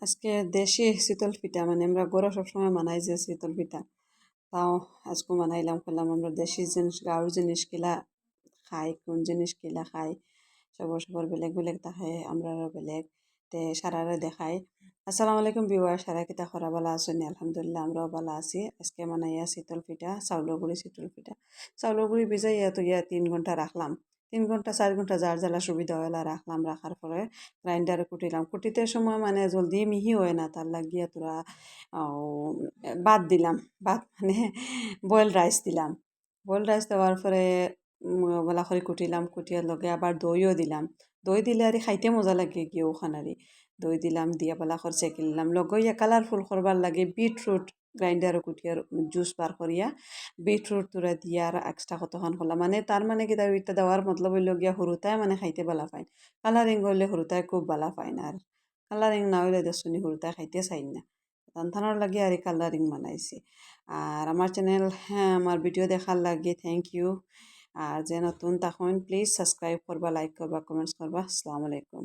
আজকে দেশি শীতল পিঠা মানে আমরা গরু সবসময় বানাই যে শীতল পিঠা তাও আজকে বানাইলাম করলাম আমরা দেশি জিনিস গাঁৱৰ জিনিস কিলা খাই কোন জিনিস কিলা খাই সবর সবর বেলেগ বেলেগ থাকে আমরারও বেলেগ তে সারারে দেখাই। আসসালামু আলাইকুম বিওয়ার, সারা কিতা খরা বালা আছেন? আলহামদুলিল্লাহ আমরাও বালা আছি। আজকে বানাইয়া শীতল পিঠা, চাউলের গুঁড়ি শীতল পিঠা। চাউলের গুঁড়ি ভিজাইয়া তো 3 ঘন্টা রাখলাম, 3 ঘন্টা 4 ঘন্টা যার জ্বালা সুবিধা হইলা রাখলাম। রাখার পরে গ্রাইন্ডারে কুটিলাম, কুটিতে সময় মানে জলদি মিহি হয় না, তার লাগিয়া তোরা বাদ দিলাম। বাদ মানে বয়েল রাইস দিলাম। বয়েল রাইস দেওয়ার পরে বলা করে কুটিলাম, কুটিয়ার লগে আবার দইও দিলাম। দই দিলে আর খাইতে মজা লাগে গিয়েও খানারি। দই দিলাম, দিয়া বলা করে চেকি নিলাম। লগে কালারফুল করবার লাগে বিটরুট গ্রাইন্ডারও কুটিয়ার জুস বার করিয়া বিটরুট তুরা দিয়া আর এক্সট্রা কতক্ষণ করলাম। মানে তার মানে কি তার ইটা দেওয়ার মতলব হইল গিয়া হরুতায় মানে খাইতে বালা পায়। কালারিং করলে হরুতায় খুব বালা পায় না, আর কালারিং না হইলে দেখুন হরুতায় খাইতে চাই না। রান্ধানোর লাগে আর কালারিং বানাইছি। আর আমার চ্যানেল, হ্যাঁ, আমার ভিডিও দেখার লাগে থ্যাংক ইউ। আর যে নতুন তখন প্লিজ সাবস্ক্রাইব করবা, লাইক করবা, কমেন্টস করবা। আসসালামু আলাইকুম।